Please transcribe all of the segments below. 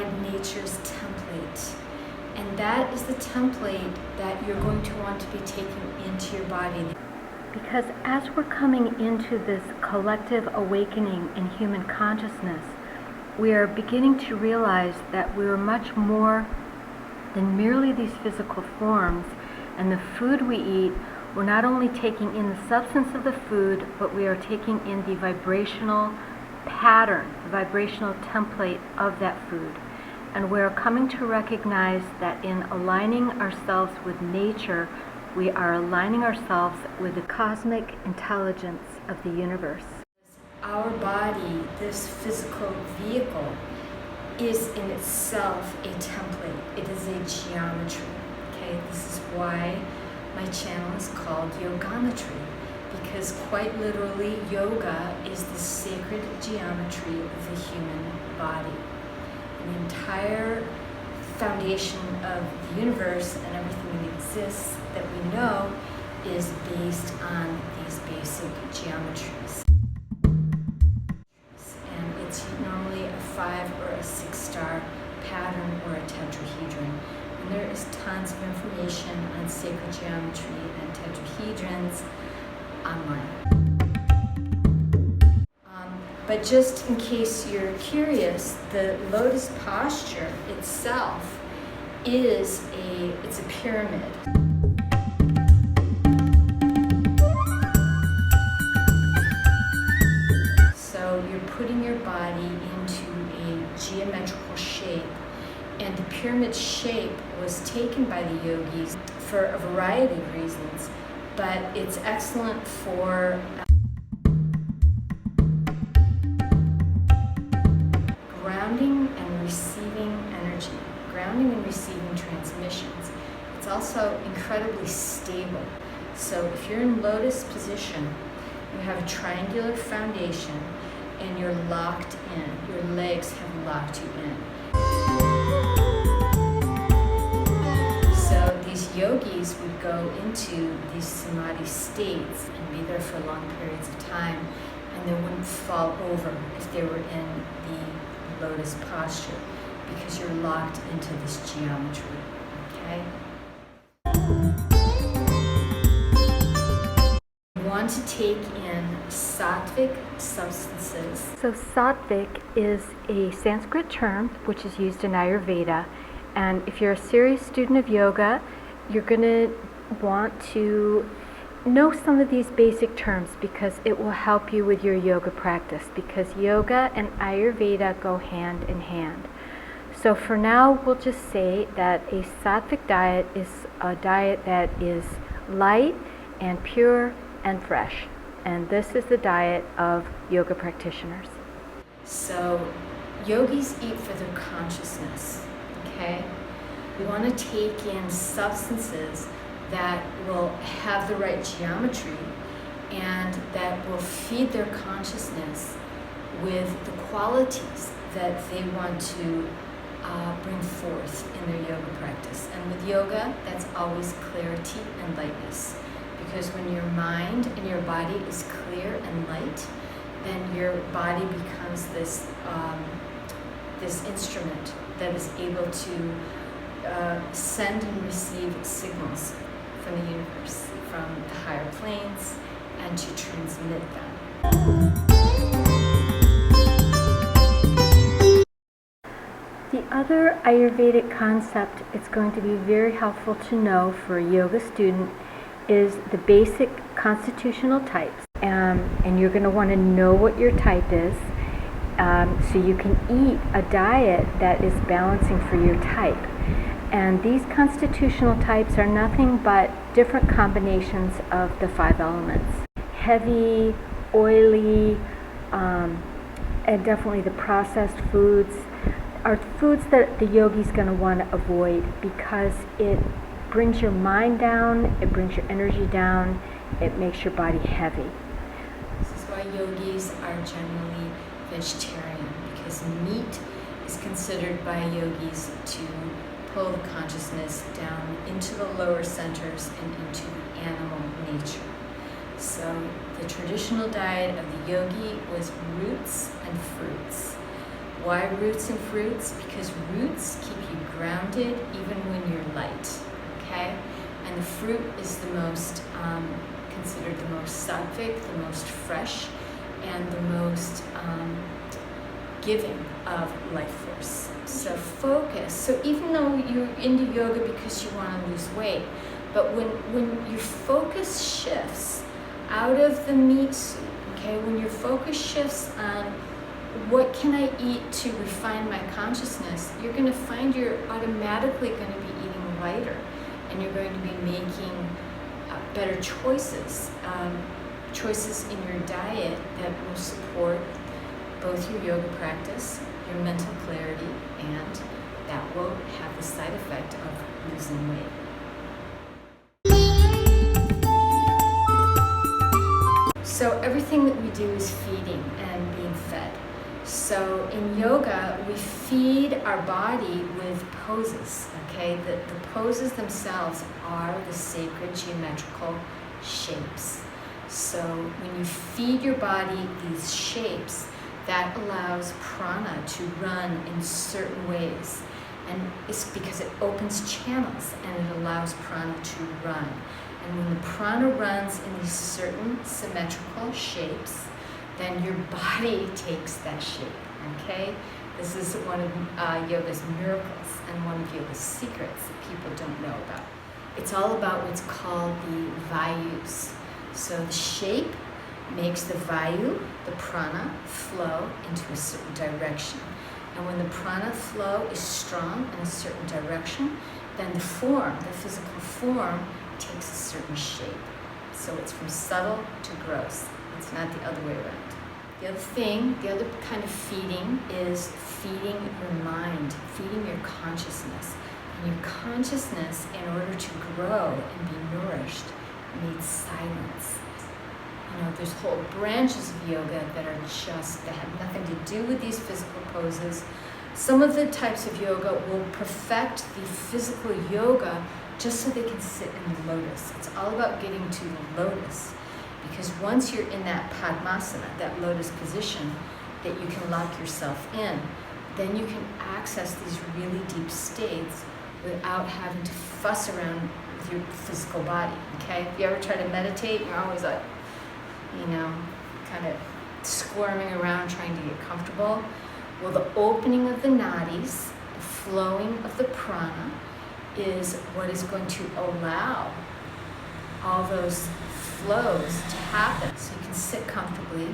provide nature's template. And that is the template that you're going to want to be taking into your body. Because as we're coming into this collective awakening in human consciousness, we are beginning to realize that we are much more than merely these physical forms. And the food we eat, we're not only taking in the substance of the food, but we are taking in the vibrational pattern, the vibrational template of that food. And we're coming to recognize that in aligning ourselves with nature, we are aligning ourselves with the cosmic intelligence of the universe. Our body, this physical vehicle, is in itself a template. It is a geometry. Okay, this is why my channel is called Yogometry, because quite literally, yoga is the sacred geometry of the human body. The entire foundation of the universe and everything that exists that we know is based on these basic geometries. And it's normally a 5 or a 6-star pattern or a tetrahedron. And there is tons of information on sacred geometry and tetrahedrons online. But just in case you're curious, the lotus posture itself is it's a pyramid. So you're putting your body into a geometrical shape, and the pyramid shape was taken by the yogis for a variety of reasons, but it's excellent for grounding and receiving energy, grounding and receiving transmissions. It's also incredibly stable. So if you're in lotus position, you have a triangular foundation and you're locked in. Your legs have locked you in. So these yogis would go into these samadhi states and be there for long periods of time, and they wouldn't fall over if they were in the lotus posture, because you're locked into this geometry. Okay? You want to take in sattvic substances. So sattvic is a Sanskrit term which is used in Ayurveda, and if you're a serious student of yoga, you're going to want to know some of these basic terms because it will help you with your yoga practice, because yoga and Ayurveda go hand in hand. So for now, we'll just say that a sattvic diet is a diet that is light and pure and fresh. And this is the diet of yoga practitioners. So yogis eat for their consciousness, okay? We want to take in substances that will have the right geometry and that will feed their consciousness with the qualities that they want to bring forth in their yoga practice. And with yoga, that's always clarity and lightness. Because when your mind and your body is clear and light, then your body becomes this instrument that is able to send and receive signals from the universe, from the higher planes, and to transmit them. The other Ayurvedic concept it's going to be very helpful to know for a yoga student is the basic constitutional types. And you're going to want to know what your type is, so you can eat a diet that is balancing for your type. And these constitutional types are nothing but different combinations of the 5 elements. Heavy, oily, and definitely the processed foods are foods that the yogi's going to want to avoid because it brings your mind down, it brings your energy down, it makes your body heavy. This is why yogis are generally vegetarian, because meat is considered by yogis to pull the consciousness down into the lower centers and into animal nature. So the traditional diet of the yogi was roots and fruits. Why roots and fruits? Because roots keep you grounded even when you're light, okay? And the fruit is the most, considered the most sattvic, the most fresh, and the most giving of life force. So focus. So even though you're into yoga because you want to lose weight, but when your focus shifts out of the meat soup, okay, when your focus shifts on what can I eat to refine my consciousness, you're going to find you're automatically going to be eating lighter, and you're going to be making better choices, choices in your diet that will support both your yoga practice, your mental clarity, and that will have the side effect of losing weight. So everything that we do is feeding and being fed. So in yoga, we feed our body with poses, okay? The poses themselves are the sacred geometrical shapes. So when you feed your body these shapes, that allows prana to run in certain ways. And it's because it opens channels and it allows prana to run. And when the prana runs in these certain symmetrical shapes, then your body takes that shape, okay? This is one of yoga's miracles and one of yoga's secrets that people don't know about. It's all about what's called the vayus. So the shape makes the vayu, the prana, flow into a certain direction. And when the prana flow is strong in a certain direction, then the form, the physical form, takes a certain shape. So it's from subtle to gross. It's not the other way around. The other thing, the other kind of feeding is feeding your mind, feeding your consciousness. And your consciousness, in order to grow and be nourished, needs silence. You know, there's whole branches of yoga that have nothing to do with these physical poses. Some of the types of yoga will perfect the physical yoga just so they can sit in the lotus. It's all about getting to the lotus, because once you're in that padmasana, that lotus position that you can lock yourself in, then you can access these really deep states without having to fuss around with your physical body, okay? If you ever try to meditate, you're always like, you know, kind of squirming around trying to get comfortable. Well, the opening of the nadis, the flowing of the prana, is what is going to allow all those flows to happen, so you can sit comfortably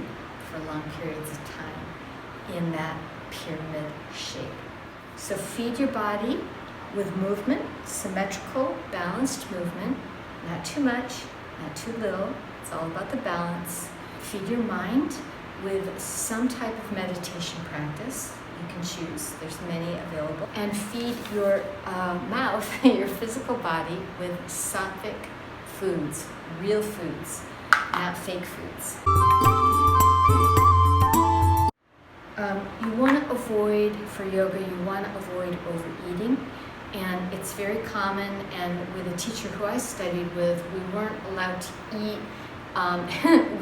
for long periods of time in that pyramid shape. So feed your body with movement, symmetrical, balanced movement, not too much, not too little. It's all about the balance. Feed your mind with some type of meditation practice. You can choose, there's many available. And feed your mouth, your physical body, with sattvic foods, real foods, not fake foods. You want to avoid, for yoga, you want to avoid overeating. And it's very common, and with a teacher who I studied with, we weren't allowed to eat.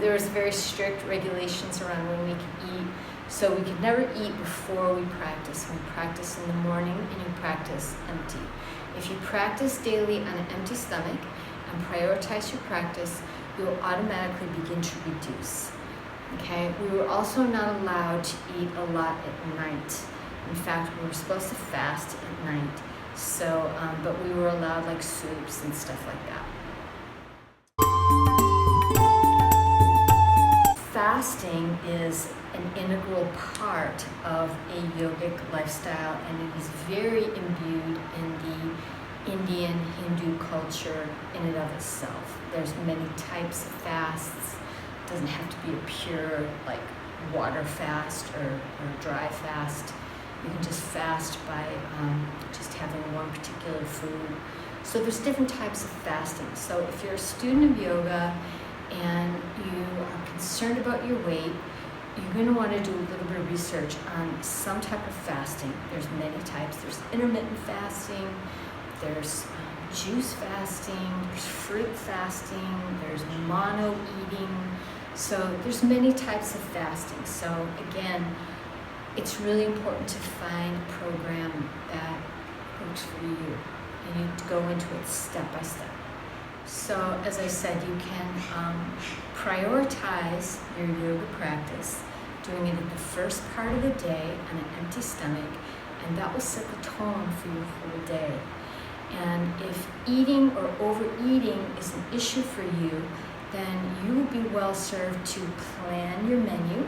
There's very strict regulations around when we could eat. So we could never eat before we practice. We practice in the morning and you practice empty. If you practice daily on an empty stomach and prioritize your practice, you will automatically begin to reduce. Okay? We were also not allowed to eat a lot at night. In fact, we were supposed to fast at night. So, but we were allowed like soups and stuff like that. Fasting is an integral part of a yogic lifestyle, and it is very imbued in the Indian Hindu culture in and of itself. There's many types of fasts. It doesn't have to be a pure like water fast or dry fast. You can just fast by just having one particular food. So there's different types of fasting. So if you're a student of yoga and you are concerned about your weight, you're going to want to do a little bit of research on some type of fasting. There's many types. There's intermittent fasting, there's juice fasting, there's fruit fasting, there's mono eating. So there's many types of fasting. So again, it's really important to find a program that works for you, and you go into it step by step. So as I said, you can prioritize your yoga practice, doing it in the first part of the day on an empty stomach, and that will set the tone for your whole day. And if eating or overeating is an issue for you, then you will be well served to plan your menu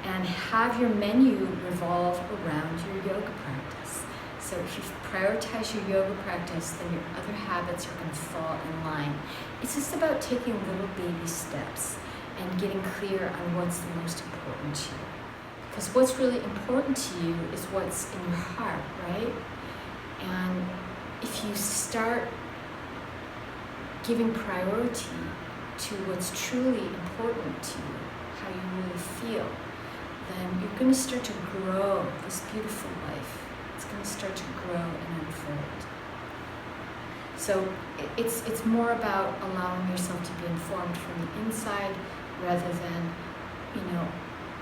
and have your menu revolve around your yoga practice. So if you prioritize your yoga practice, then your other habits are going to fall in line. It's just about taking little baby steps and getting clear on what's the most important to you. Because what's really important to you is what's in your heart, right? And if you start giving priority to what's truly important to you, how you really feel, then you're going to start to grow this beautiful life. It's going to start to grow and unfold. So it's more about allowing yourself to be informed from the inside rather than,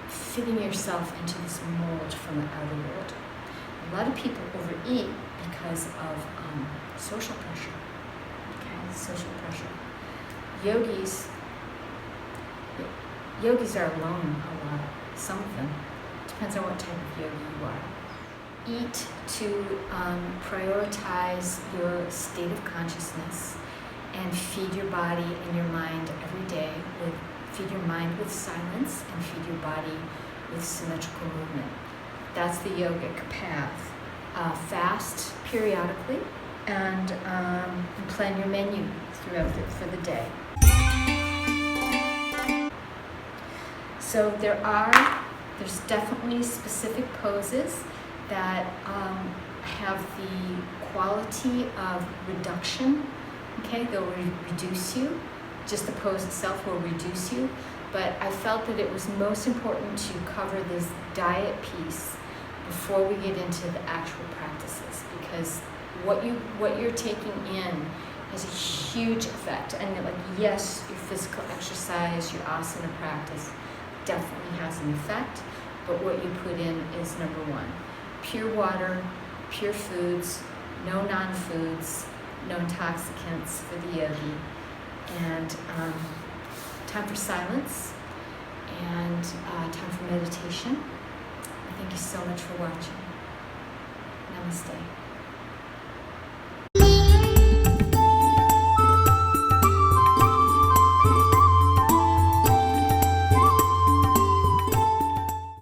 fitting yourself into this mold from the outer world. A lot of people overeat because of social pressure. Okay, social pressure. Yogis are alone a lot. Some of them. Depends on what type of yogi you are. Eat to prioritize your state of consciousness and feed your body and your mind every day. Feed your mind with silence and feed your body with symmetrical movement. That's the yogic path. Fast periodically and plan your menu for the day. So there's definitely specific poses that have the quality of reduction. Okay, they'll reduce you. Just the pose itself will reduce you. But I felt that it was most important to cover this diet piece before we get into the actual practices, because what you're taking in has a huge effect. And yes, your physical exercise, your asana practice definitely has an effect, but what you put in is number one. Pure water, pure foods, no non-foods, no intoxicants for the yogi, and time for silence, and time for meditation. Thank you so much for watching. Namaste.